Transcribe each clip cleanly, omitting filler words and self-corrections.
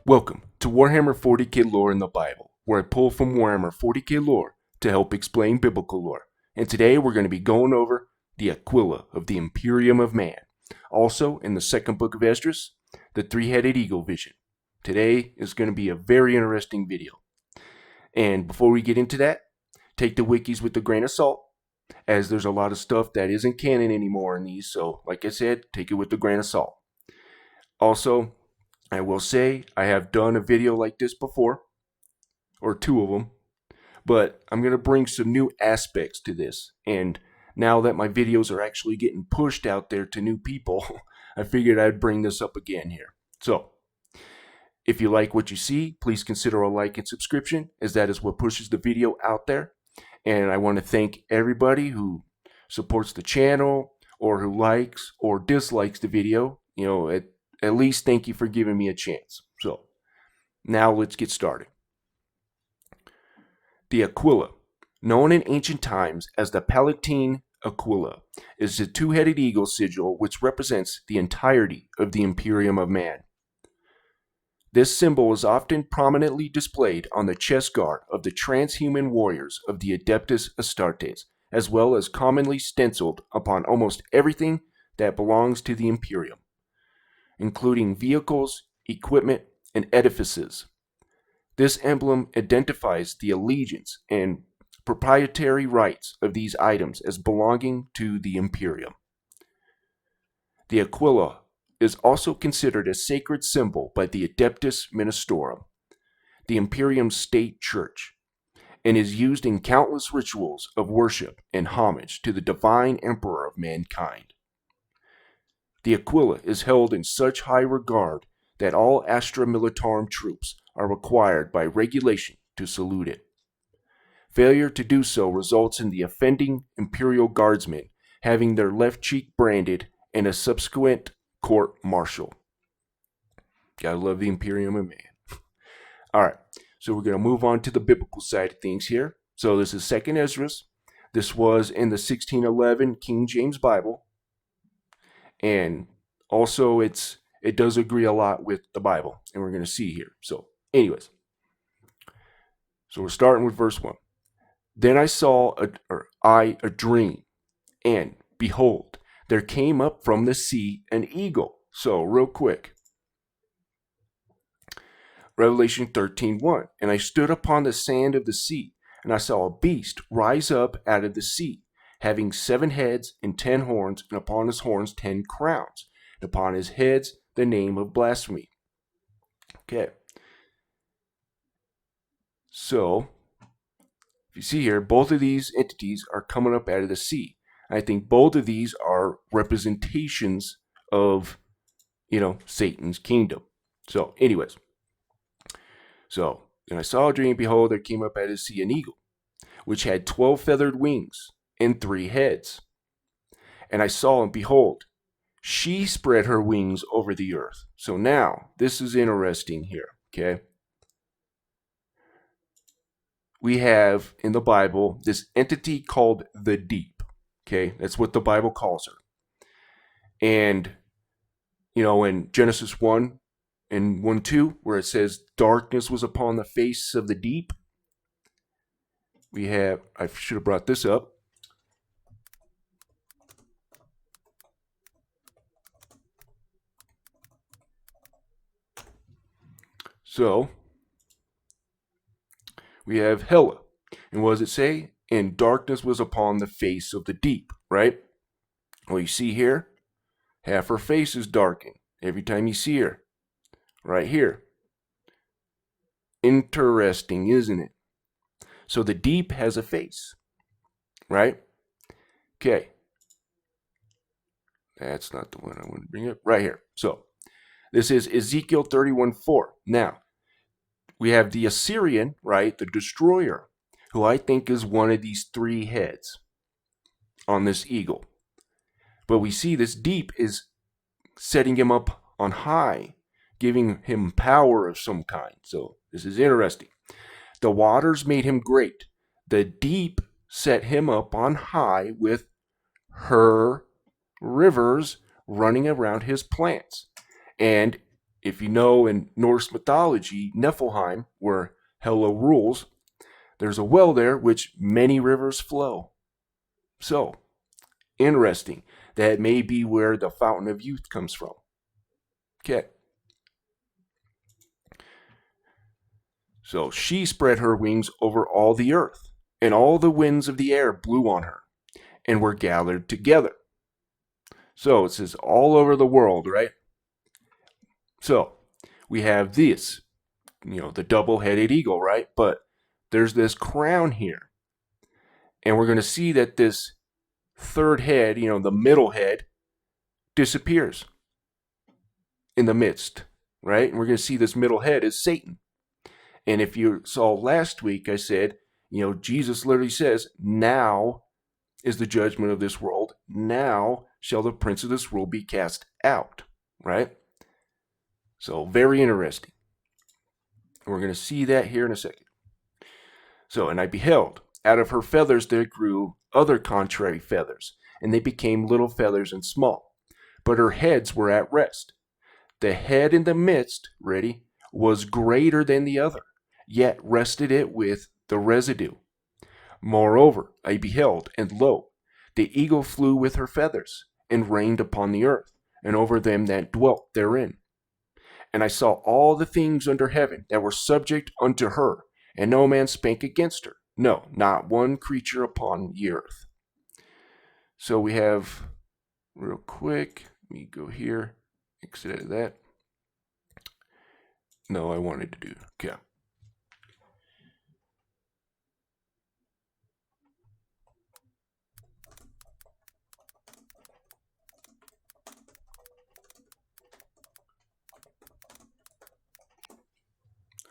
Welcome to Warhammer 40k lore in the Bible, where I pull from Warhammer 40k lore to help explain biblical lore. And today we're going to be going over the Aquila of the Imperium of Man. Also, in the second book of Esdras, the three-headed eagle vision. Today is going to be a very interesting video. And before we get into that, take the wikis with a grain of salt, as there's a lot of stuff that isn't canon anymore in these, so like I said, take it with a grain of salt. Also, I will say I have done a video like this before, or two of them, but I'm going to bring some new aspects to this. And now that my videos are actually getting pushed out there to new people, I figured I'd bring this up again here. So, if you like what you see, please consider a like and subscription, as that is what pushes the video out there. And I want to thank everybody who supports the channel, or who likes or dislikes the video. You know, at least thank you for giving me a chance. So, now let's get started. The Aquila, known in ancient times as the Palatine Aquila, is a two-headed eagle sigil which represents the entirety of the Imperium of Man. This symbol is often prominently displayed on the chest guard of the transhuman warriors of the Adeptus Astartes, as well as commonly stenciled upon almost everything that belongs to the Imperium, including vehicles, equipment, and edifices. This emblem identifies the allegiance and proprietary rights of these items as belonging to the Imperium. The Aquila is also considered a sacred symbol by the Adeptus Ministorum, the Imperium's state church, and is used in countless rituals of worship and homage to the divine emperor of mankind. The Aquila is held in such high regard that all Astra Militarum troops are required by regulation to salute it. Failure to do so results in the offending Imperial Guardsmen having their left cheek branded and a subsequent court-martial. Gotta love the Imperium of Man. Alright, so we're going to move on to the biblical side of things here. So this is 2nd Esdras. This was in the 1611 King James Bible. And also it does agree a lot with the Bible, and we're going to see here. So anyways, so we're starting with verse 1. Then I saw a dream, and behold, there came up from the sea an eagle. So real quick, Revelation 13:1. And I stood upon the sand of the sea, and I saw a beast rise up out of the sea, having 7 heads and 10 horns, and upon his horns 10 crowns, and upon his heads the name of blasphemy. Okay. So, if you see here, both of these entities are coming up out of the sea. I think both of these are representations of, Satan's kingdom. So, anyways. So, and I saw a dream, behold, there came up out of the sea an eagle, which had 12 feathered wings and 3 heads. And I saw, and behold, she spread her wings over the earth. So now, this is interesting here, okay? We have in the Bible this entity called the deep, okay? That's what the Bible calls her. And, in Genesis 1 and 1:2, where it says, darkness was upon the face of the deep, we have, I should have brought this up. So, we have Hela. And what does it say? And darkness was upon the face of the deep, right? Well, you see here, half her face is darkened every time you see her. Right here. Interesting, isn't it? So the deep has a face, right? Okay. That's not the one I want to bring up. Right here. So, this is Ezekiel 31:4. Now, we have the Assyrian, right, the destroyer, who I think is one of these 3 heads on this eagle. But we see this deep is setting him up on high, giving him power of some kind. So this is interesting. The waters made him great. The deep set him up on high with her rivers running around his plants. And if you know in Norse mythology, Niflheim, where Hela rules, there's a well there which many rivers flow. So, interesting. That may be where the fountain of youth comes from. Okay. So she spread her wings over all the earth, and all the winds of the air blew on her, and were gathered together. So it says all over the world, right? So we have this, the double-headed eagle, right? But there's this crown here. And we're going to see that this third head, the middle head, disappears in the midst, right? And we're going to see this middle head is Satan. And if you saw last week, I said, Jesus literally says, now is the judgment of this world. Now shall the prince of this world be cast out, right? So very interesting. We're going to see that here in a second. So, and I beheld, out of her feathers there grew other contrary feathers, and they became little feathers and small. But her heads were at rest. The head in the midst, ready, was greater than the other, yet rested it with the residue. Moreover, I beheld, and lo, the eagle flew with her feathers, and reigned upon the earth, and over them that dwelt therein. And I saw all the things under heaven that were subject unto her, and no man spake against her. No, not one creature upon the earth. So we have, real quick, let me go here, exit out of that. No, I wanted to do, okay.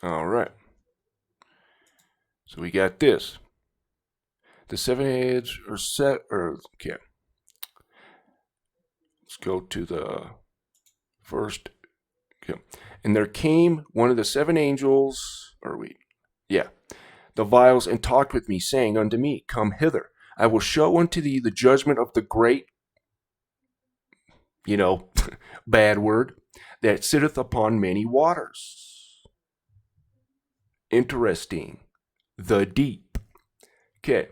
All right. So we got this. The seven heads are set, okay. Let's go to the first. Okay. And there came one of the seven angels, the vials, and talked with me, saying unto me, Come hither, I will show unto thee the judgment of the great, bad word, that sitteth upon many waters. Interesting. The deep. Okay.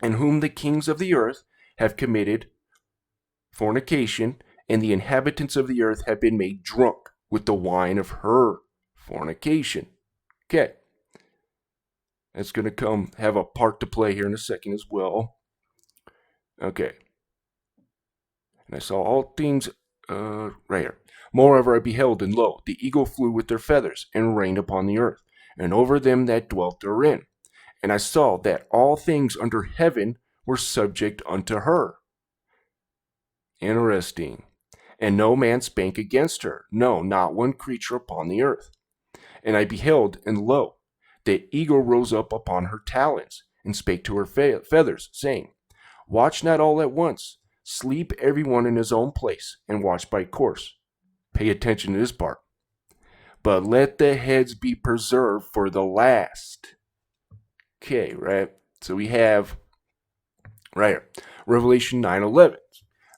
And whom the kings of the earth have committed fornication, and the inhabitants of the earth have been made drunk with the wine of her fornication. Okay. That's going to have a part to play here in a second as well. Okay. And I saw all things right here. Moreover, I beheld, and lo, the eagle flew with their feathers, and reigned upon the earth, and over them that dwelt therein. And I saw that all things under heaven were subject unto her. Interesting. And no man spake against her, no, not one creature upon the earth. And I beheld, and lo, the eagle rose up upon her talons, and spake to her feathers, saying, Watch not all at once, sleep every one in his own place, and watch by course. Pay attention to this part. But let the heads be preserved for the last. Okay, right? So we have, right here, Revelation 9:11.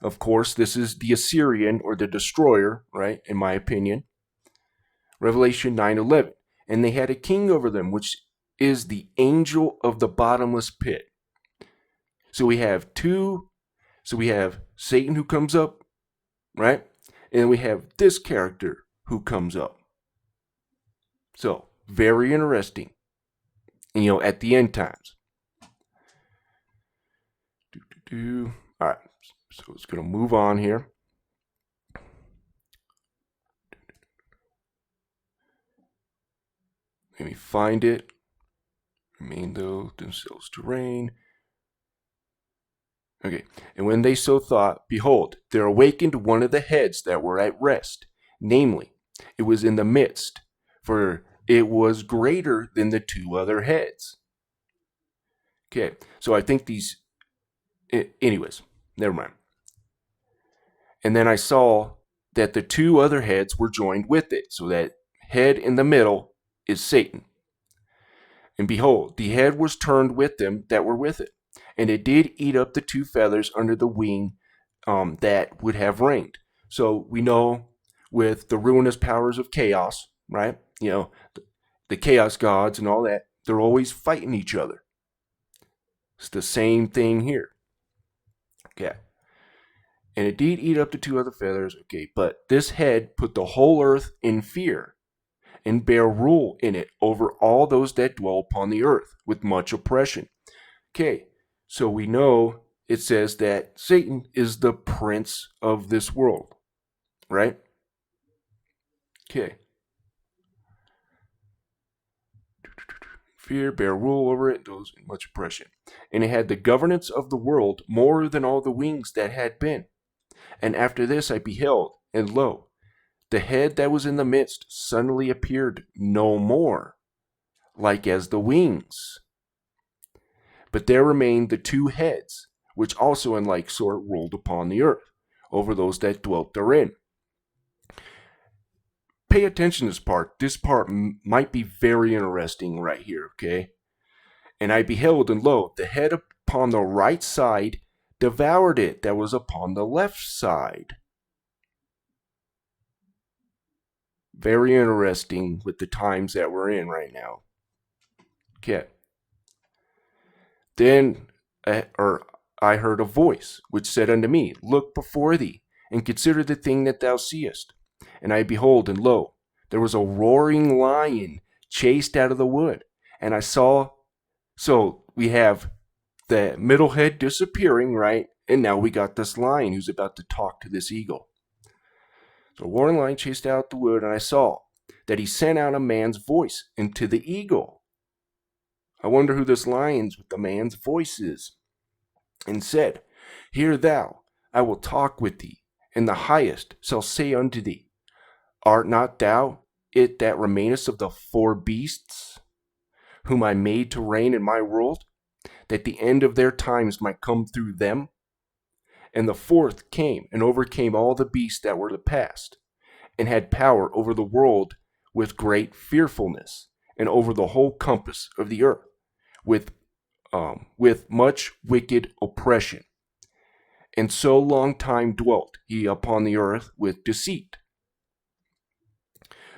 Of course, this is the Assyrian, or the destroyer, right, in my opinion. Revelation 9:11. And they had a king over them, which is the angel of the bottomless pit. So we have Satan who comes up, right? And we have this character who comes up. So, very interesting, at the end times. All right, so it's going to move on here. Let me find it. Remain though themselves to reign. Okay, and when they so thought, behold, there awakened one of the heads that were at rest. Namely, it was in the midst, for it was greater than the two other heads. Okay, so I think anyways, never mind. And then I saw that the two other heads were joined with it, so that head in the middle is Satan. And behold, the head was turned with them that were with it, and it did eat up the two feathers under the wing that would have reigned. So we know with the ruinous powers of chaos, right? The chaos gods and all that. They're always fighting each other. It's the same thing here. Okay. And it did eat up the two other feathers. Okay, but this head put the whole earth in fear and bear rule in it over all those that dwell upon the earth with much oppression. Okay, so we know it says that Satan is the prince of this world, right? Okay. Fear, bear rule over it, those in much oppression. And it had the governance of the world more than all the wings that had been. And after this I beheld, and lo, the head that was in the midst suddenly appeared no more, like as the wings. But there remained the two heads, which also in like sort ruled upon the earth, over those that dwelt therein. Pay attention to this part. This part might be very interesting right here, okay? And I beheld, and lo, the head upon the right side devoured it that was upon the left side. Very interesting with the times that we're in right now. Okay. Then I heard a voice which said unto me, Look before thee, and consider the thing that thou seest. And I behold, and lo, there was a roaring lion chased out of the wood. And I saw, so we have the middle head disappearing, right? And now we got this lion who's about to talk to this eagle. So a roaring lion chased out the wood, and I saw that he sent out a man's voice into the eagle. I wonder who this lion's with the man's voice is. And said, Hear thou, I will talk with thee, and the highest shall say unto thee, Art not thou it that remainest of the four beasts, whom I made to reign in my world, that the end of their times might come through them? And the fourth came and overcame all the beasts that were the past, and had power over the world with great fearfulness, and over the whole compass of the earth, with much wicked oppression. And so long time dwelt he upon the earth with deceit.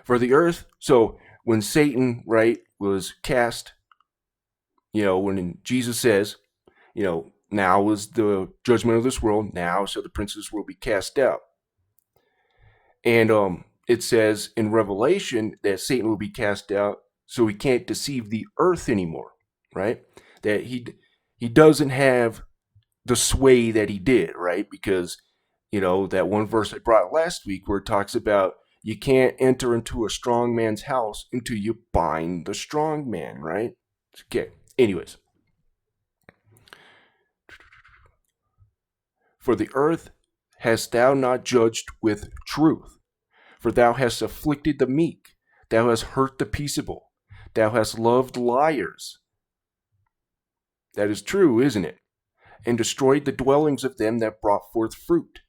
For the earth, so when Satan, right, was cast, when Jesus says, now is the judgment of this world, now shall the prince of this world be cast out. And it says in Revelation that Satan will be cast out so he can't deceive the earth anymore, right? That he doesn't have the sway that he did, right? Because, that one verse I brought last week where it talks about you can't enter into a strong man's house until you bind the strong man, right? Okay, anyways. For the earth hast thou not judged with truth, for thou hast afflicted the meek, thou hast hurt the peaceable, thou hast loved liars. That is true, isn't it? And destroyed the dwellings of them that brought forth fruit,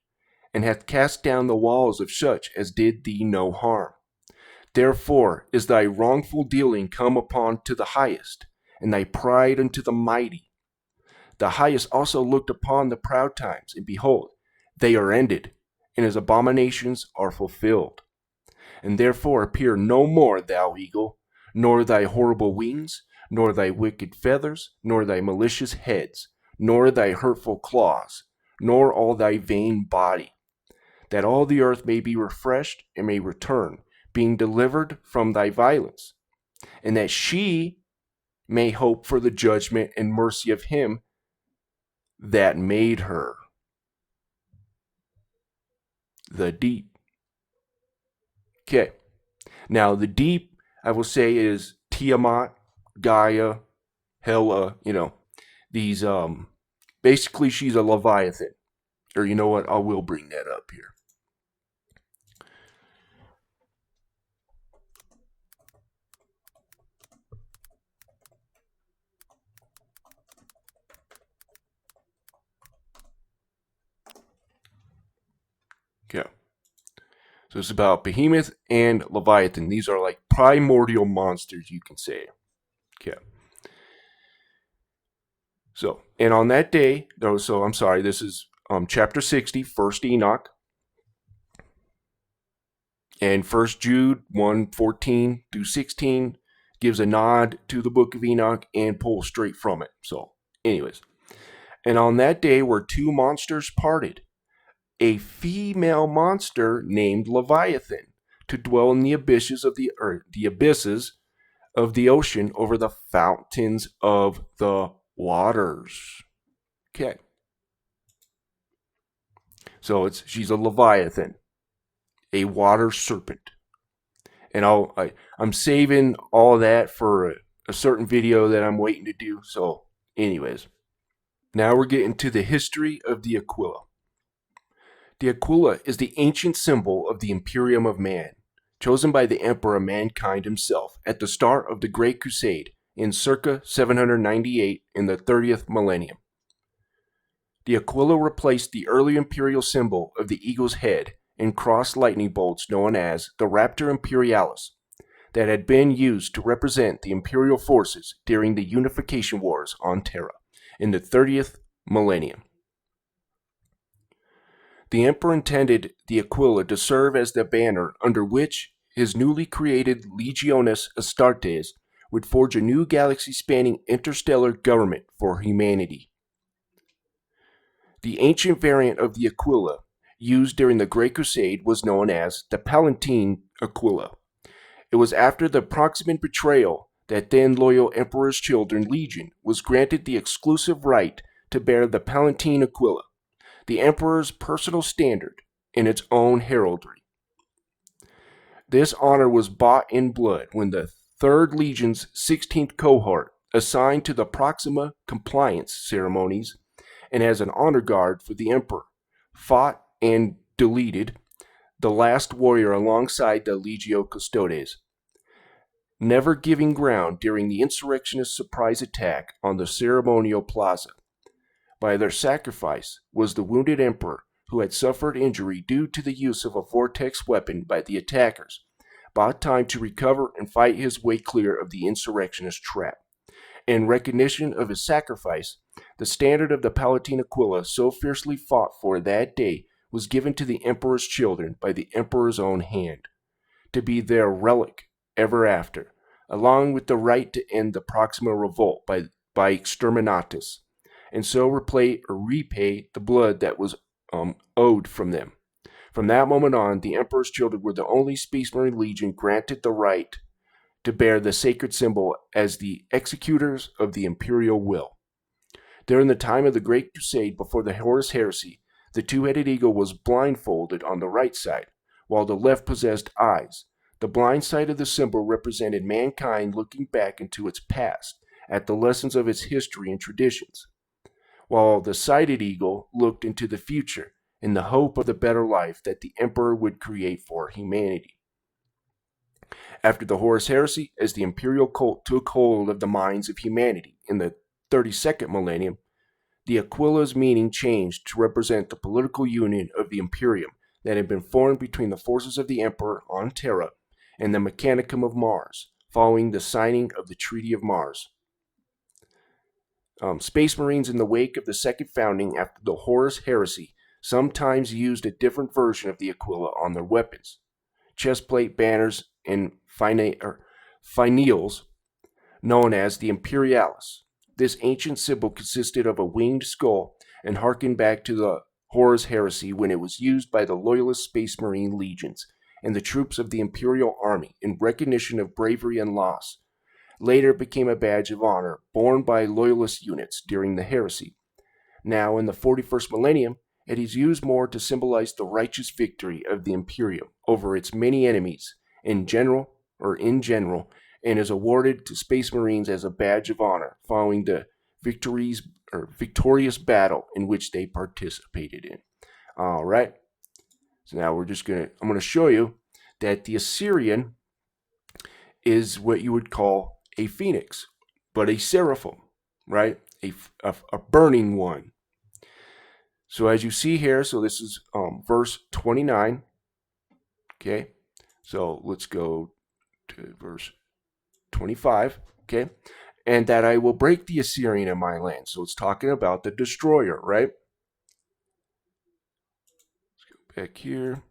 and hath cast down the walls of such as did thee no harm. Therefore is thy wrongful dealing come upon to the highest, and thy pride unto the mighty. The highest also looked upon the proud times, and behold, they are ended, and his abominations are fulfilled. And therefore appear no more, thou eagle, nor thy horrible wings, nor thy wicked feathers, nor thy malicious heads, nor thy hurtful claws, nor all thy vain body, that all the earth may be refreshed and may return, being delivered from thy violence, and that she may hope for the judgment and mercy of him that made her. The deep. Okay. Now, the deep, I will say, is Tiamat, Gaia, Hela, these, basically she's a Leviathan. Or you know what, I will bring that up here. Okay. So it's about Behemoth and Leviathan. These are like primordial monsters, you can say. Okay. So, and on that day, I'm sorry, this is chapter 60, 1st Enoch. And 1 Jude 1:14 through 16 gives a nod to the book of Enoch and pulls straight from it. So, anyways. And on that day were two monsters parted, a female monster named Leviathan, to dwell in the abysses of the earth, the abysses of the ocean over the fountains of the waters. Okay. So she's a Leviathan, a water serpent. And I'm saving all that for a certain video that I'm waiting to do. So, anyways, now we're getting to the history of the Aquila. The Aquila is the ancient symbol of the Imperium of man, chosen by the Emperor of mankind himself at the start of the Great Crusade in circa 798 in the 30th millennium. The Aquila replaced the early imperial symbol of the eagle's head and crossed lightning bolts known as the Raptor Imperialis that had been used to represent the imperial forces during the unification wars on Terra in the 30th millennium. The emperor intended the Aquila to serve as the banner under which his newly created Legiones Astartes would forge a new galaxy-spanning interstellar government for humanity. The ancient variant of the Aquila used during the Great Crusade was known as the Palatine Aquila. It was after the proximate betrayal that then loyal Emperor's Children Legion was granted the exclusive right to bear the Palatine Aquila, the Emperor's personal standard, in its own heraldry. This honor was bought in blood when the 3rd Legion's 16th cohort, assigned to the Proxima compliance ceremonies and as an honor guard for the Emperor, fought and deleted the last warrior alongside the Legio Custodes, never giving ground during the insurrectionist surprise attack on the ceremonial plaza. By their sacrifice was the wounded emperor who had suffered injury due to the use of a vortex weapon by the attackers, bought time to recover and fight his way clear of the insurrectionist trap. In recognition of his sacrifice, the standard of the Palatine Aquila so fiercely fought for that day was given to the emperor's children by the emperor's own hand, to be their relic ever after, along with the right to end the Proxima revolt by exterminatus, and so repay the blood that was owed from them. From that moment on, the Emperor's children were the only Space Marine Legion granted the right to bear the sacred symbol as the executors of the imperial will. During the time of the Great Crusade before the Horus Heresy, the two-headed eagle was blindfolded on the right side, while the left possessed eyes. The blind side of the symbol represented mankind looking back into its past, at the lessons of its history and traditions, while the sighted eagle looked into the future in the hope of the better life that the Emperor would create for humanity. After the Horus Heresy, as the imperial cult took hold of the minds of humanity in the 32nd millennium, the Aquila's meaning changed to represent the political union of the Imperium that had been formed between the forces of the Emperor on Terra and the Mechanicum of Mars, following the signing of the Treaty of Mars. Space Marines in the wake of the second founding after the Horus Heresy sometimes used a different version of the Aquila on their weapons, chestplate, banners, and finials known as the Imperialis. This ancient symbol consisted of a winged skull and harkened back to the Horus Heresy when it was used by the loyalist Space Marine legions and the troops of the Imperial Army in recognition of bravery and loss. Later, it became a badge of honor borne by loyalist units during the heresy. Now, in the 41st millennium, it is used more to symbolize the righteous victory of the Imperium over its many enemies in general, and is awarded to Space Marines as a badge of honor following the victorious battle in which they participated in. All right. So now I'm going to show you that the Assyrian is what you would call a phoenix, but a seraphim, right? A burning one. So as you see here, so this is verse 29. Okay, so let's go to verse 25. Okay, and that I will break the Assyrian in my land. So it's talking about the destroyer, right? Let's go back here.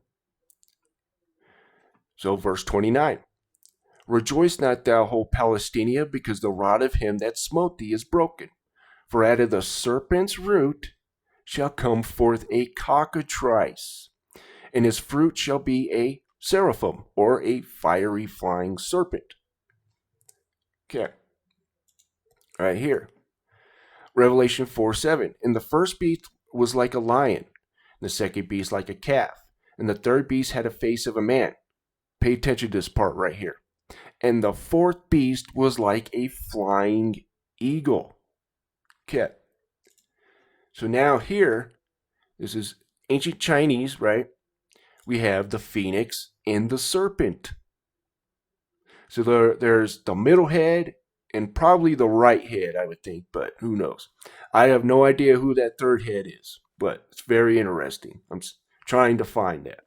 So, verse 29. Rejoice not, thou whole Palestina, because the rod of him that smote thee is broken. For out of the serpent's root shall come forth a cockatrice, and his fruit shall be a seraphim, or a fiery flying serpent. Okay. Right here. Revelation 4:7. And the first beast was like a lion, and the second beast like a calf, and the third beast had a face of a man. Pay attention to this part right here. And the fourth beast was like a flying eagle. Okay. So now here, this is ancient Chinese, right? We have the phoenix and the serpent. So there's the middle head and probably the right head, I would think, but who knows? I have no idea who that third head is, but it's very interesting. I'm trying to find that.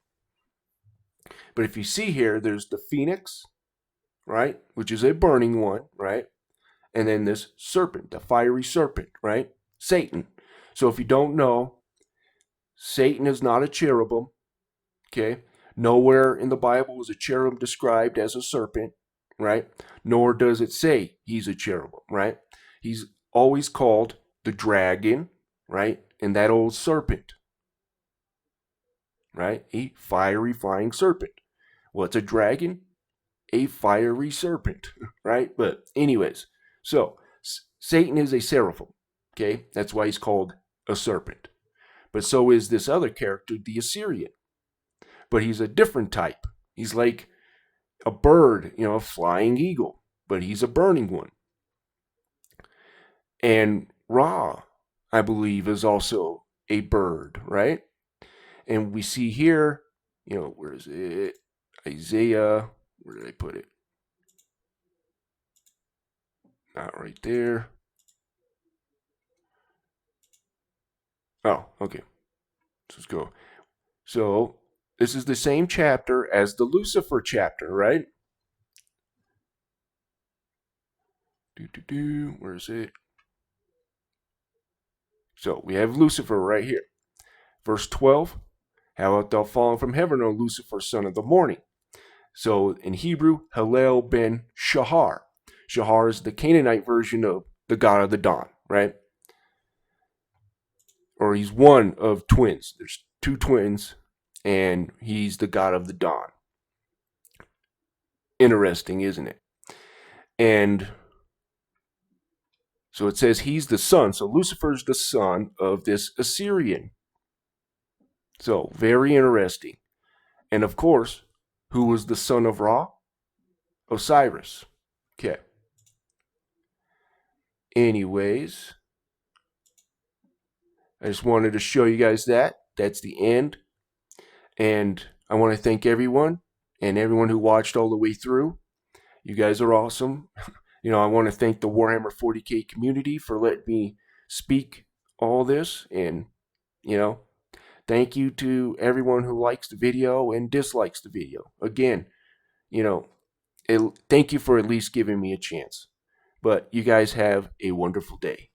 But if you see here, there's the phoenix, right? Which is a burning one, right? And then this serpent, the fiery serpent, right? Satan. So if you don't know, Satan is not a cherubim, okay? Nowhere in the Bible is a cherub described as a serpent, right? Nor does it say he's a cherubim, right? He's always called the dragon, right? And that old serpent, right? A fiery flying serpent. What's a dragon? A fiery serpent, right? But anyways, so Satan is a seraphim, okay? That's why he's called a serpent. But so is this other character, the Assyrian. But he's a different type. He's like a bird, a flying eagle, but he's a burning one. And Ra, I believe, is also a bird, right? And we see here, where is it? Isaiah, where did I put it? Not right there. Oh, okay. Let's go. So, this is the same chapter as the Lucifer chapter, right? Where is it? So, we have Lucifer right here. Verse 12. How art thou fallen from heaven, O Lucifer, son of the morning? So, in Hebrew, Hallel ben Shahar. Shahar is the Canaanite version of the god of the dawn, right? Or he's one of twins. There's two twins, and he's the god of the dawn. Interesting, isn't it? And so it says he's the son. So Lucifer's the son of this Assyrian. So very interesting. And of course, who was the son of Ra? Osiris. Okay. Anyways, I just wanted to show you guys that. That's the end. And I want to thank everyone and everyone who watched all the way through. You guys are awesome. I want to thank the Warhammer 40k community for letting me speak all this. And, thank you to everyone who likes the video and dislikes the video. Again, thank you for at least giving me a chance. But you guys have a wonderful day.